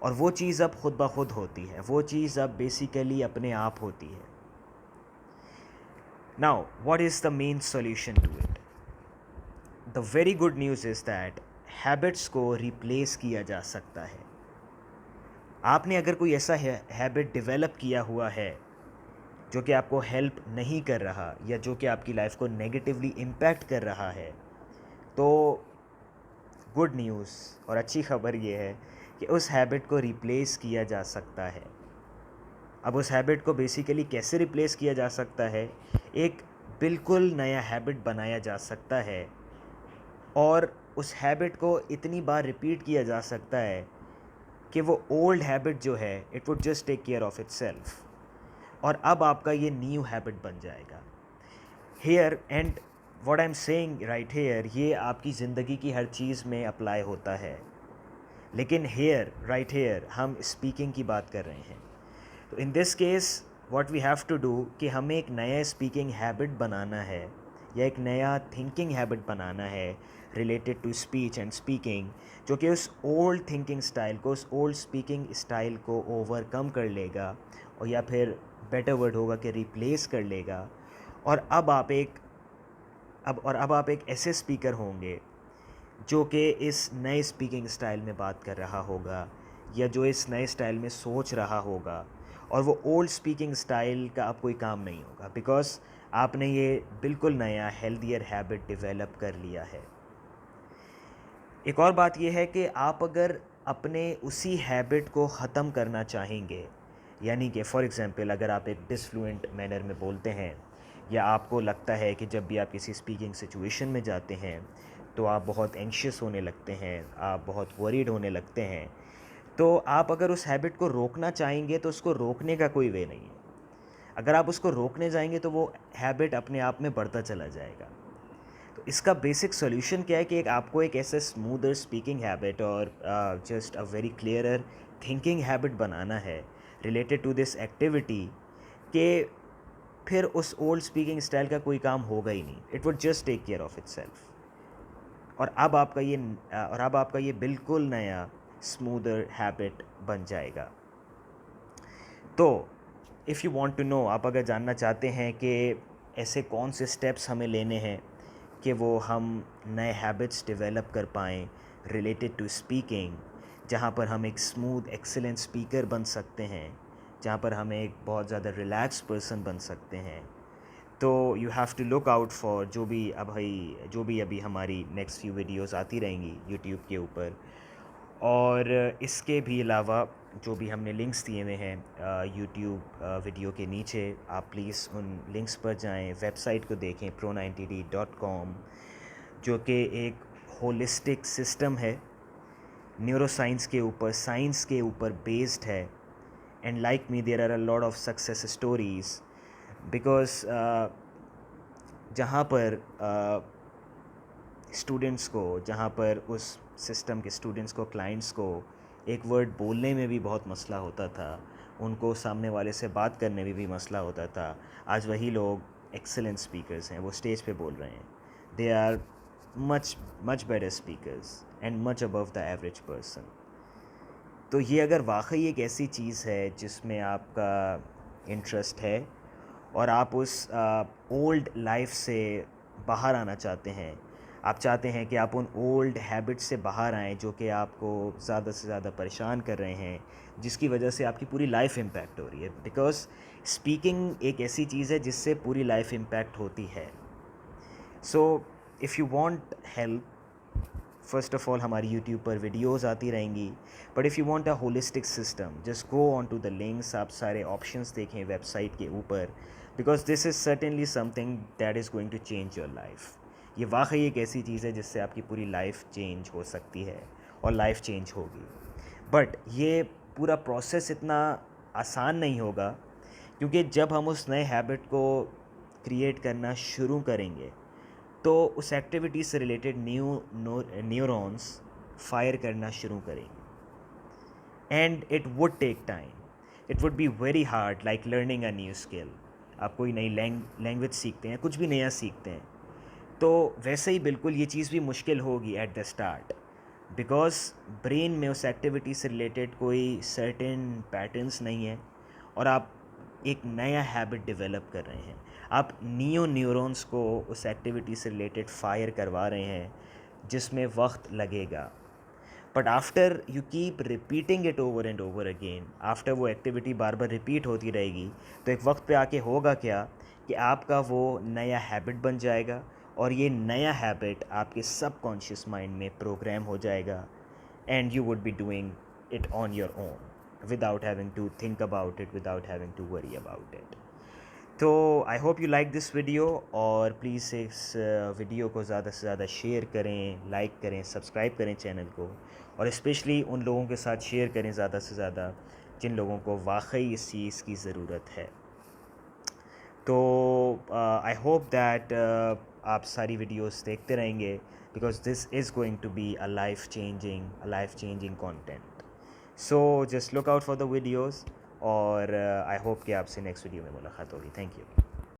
اور وہ چیز اب خود بخود ہوتی ہے، وہ چیز اب بیسیکلی اپنے آپ ہوتی ہے. Now what is the main solution to it? The very good news is that habits کو ریپلیس کیا جا سکتا ہے. آپ نے اگر کوئی ایسا ہیبٹ ڈیولپ کیا ہوا ہے جو کہ آپ کو ہیلپ نہیں کر رہا یا جو کہ آپ کی لائف کو نیگیٹیولی امپیکٹ کر رہا ہے، تو گڈ نیوز اور اچھی خبر یہ ہے کہ اس ہیبٹ کو ریپلیس کیا جا سکتا ہے. اب اس ہیبٹ کو بیسیکلی کیسے ریپلیس کیا جا سکتا ہے؟ ایک بالکل نیا ہیبٹ بنایا جا سکتا ہے، اور اس ہیبٹ کو اتنی بار ریپیٹ کیا جا سکتا ہے کہ وہ اولڈ ہیبٹ جو ہے it would just take care of itself, اور اب آپ کا یہ نیو ہیبٹ بن جائے گا. Here and what I am saying right here, یہ آپ کی زندگی کی ہر چیز میں اپلائی ہوتا ہے، لیکن ہیئر رائٹ ہیئر ہم اسپیکنگ کی بات کر رہے ہیں. تو in this case what we have to do کہ ہمیں ایک نیا اسپیکنگ ہیبٹ بنانا ہے یا ایک نیا تھنکنگ ہیبٹ بنانا ہے related to speech and speaking, جو کہ اس اولڈ تھنکنگ اسٹائل کو، اس اولڈ اسپیکنگ اسٹائل کو اوور کم کر لے گا، اور یا پھر بیٹر ورڈ ہوگا کہ ریپلیس کر لے گا. اور اب آپ ایک ایسے اسپیکر ہوں گے جو کہ اس نئے اسپیکنگ اسٹائل میں بات کر رہا ہوگا، یا جو اس نئے اسٹائل میں سوچ رہا ہوگا، اور وہ اولڈ اسپیکنگ اسٹائل کا اب کوئی کام نہیں ہوگا، بیکاز آپ نے یہ بالکل نیا ہیلدیئر ہیبٹ ڈیولپ کر لیا ہے. ایک اور بات یہ ہے کہ آپ اگر اپنے اسی ہیبٹ کو ختم کرنا چاہیں گے، یعنی کہ فار ایگزامپل اگر آپ ایک ڈسفلوئنٹ مینر میں بولتے ہیں، یا آپ کو لگتا ہے کہ جب بھی آپ کسی اسپیکنگ سچویشن میں جاتے ہیں تو آپ بہت اینکشیس ہونے لگتے ہیں، آپ بہت وریڈ ہونے لگتے ہیں، تو آپ اگر اس ہیبٹ کو روکنا چاہیں گے تو اس کو روکنے کا کوئی وے نہیں ہے. اگر آپ اس کو روکنے جائیں گے تو وہ ہیبٹ اپنے آپ میں بڑھتا چلا جائے گا. تو اس کا بیسک سولوشن کیا ہے کہ آپ کو ایک ایسا اسموتھر اسپیکنگ ہیبٹ اور just a very clearer thinking habit بنانا ہے ریلیٹڈ ٹو دس ایکٹیویٹی، کہ پھر اس اولڈ اسپیکنگ اسٹائل کا کوئی کام ہوگا ہی نہیں. It would just take care of itself. اور اب آپ کا یہ بالکل نیا اسموتھر ہیبٹ بن جائے گا. تو if you want to know, آپ اگر جاننا چاہتے ہیں کہ ایسے کون سے اسٹیپس ہمیں لینے ہیں کہ وہ ہم نئے ہیبٹس ڈیولپ کر پائیں ریلیٹڈ ٹو اسپیکنگ، جہاں پر ہم ایک اسموتھ ایکسلنٹ اسپیکر بن سکتے ہیں، جہاں پر ہم ایک بہت زیادہ ریلیکس پرسن بن سکتے ہیں، تو you have to look out for جو بھی ابھی ہماری نیکسٹ فیو ویڈیوز آتی رہیں گی یوٹیوب کے اوپر. اور اس کے بھی علاوہ جو بھی ہم نے لنکس دیے ہوئے ہیں یوٹیوب ویڈیو کے نیچے، آپ پلیز ان لنکس پر جائیں، ویب سائٹ کو دیکھیں pro90d.com، جو کہ ایک ہولسٹک سسٹم ہے، نیورو سائنس کے اوپر، سائنس کے اوپر بیسڈ ہے. And like me there are a lot of success stories, because جہاں پر اسٹوڈنٹس کو، جہاں پر اس سسٹم کے اسٹوڈنٹس کو، کلائنٹس کو ایک ورڈ بولنے میں بھی بہت مسئلہ ہوتا تھا، ان کو سامنے والے سے بات کرنے میں بھی مسئلہ ہوتا تھا، آج وہی لوگ ایکسلنٹ اسپیکرز ہیں، وہ اسٹیج پہ بول رہے ہیں. They are much better speakers and much above the average person. تو یہ اگر واقعی ایک ایسی چیز ہے جس میں آپ کا انٹرسٹ ہے اور آپ اس اولڈ لائف سے باہر آنا چاہتے ہیں، آپ چاہتے ہیں کہ آپ ان اولڈ ہیبٹ سے باہر آئیں جو کہ آپ کو زیادہ سے زیادہ پریشان کر رہے ہیں، جس کی وجہ سے آپ کی پوری لائف امپیکٹ ہو رہی ہے، بیکاز اسپیکنگ ایک ایسی چیز ہے جس سے پوری لائف امپیکٹ ہوتی ہے. So if you want help, first of all ہماری یوٹیوب پر ویڈیوز آتی رہیں گی، but if you want a holistic system just go on to the links, آپ سارے آپشنس دیکھیں ویب سائٹ کے اوپر، because this is certainly something that is going to change your life. یہ واقعی ایک ایسی چیز ہے جس سے آپ کی پوری لائف چینج ہو سکتی ہے اور لائف چینج ہوگی. بٹ یہ پورا پروسیس اتنا آسان نہیں ہوگا، کیونکہ جب ہم اس نئے ہیبٹ کو کریٹ کرنا شروع کریں گے تو اس ایکٹیویٹی سے ریلیٹڈ نیورونس فائر کرنا شروع کریں گے، and it would take time. It would be very hard like learning a new skill. آپ کوئی نئی لینگویج سیکھتے ہیں، کچھ بھی نیا سیکھتے ہیں، تو ویسے ہی بالکل یہ چیز بھی مشکل ہوگی at the start. Because brain میں اس ایکٹیویٹی سے ریلیٹڈ کوئی سرٹن پیٹرنس نہیں ہے، اور آپ ایک نیا ہیبٹ ڈیولپ کر رہے ہیں، آپ نیورونز کو اس ایکٹیویٹی سے ریلیٹڈ فائر کروا رہے ہیں جس میں وقت لگے گا. But after you keep repeating it over and over again, after وہ ایکٹیویٹی بار بار ریپیٹ ہوتی رہے گی، تو ایک وقت پہ آ کے ہوگا کیا کہ آپ کا وہ نیا ہیبٹ بن جائے گا، اور یہ نیا ہیبٹ آپ کے سب کانشیس مائنڈ میں پروگرام ہو جائے گا، and you would be doing it on your own without having to think about it, without having to worry about it. تو I hope you like this video, اور please اس video کو زیادہ سے زیادہ شیئر کریں، لائک کریں، subscribe کریں چینل کو، اور اسپیشلی ان لوگوں کے ساتھ شیئر کریں زیادہ سے زیادہ جن لوگوں کو واقعی اس چیز کی ضرورت ہے. تو آئی ہوپ دیٹ آپ ساری ویڈیوز دیکھتے رہیں گے، because this is going to be a life changing content. So just look out for the videos, اور آئی ہوپ کہ آپ سے نیکسٹ ویڈیو میں ملاقات ہوگی. Thank you.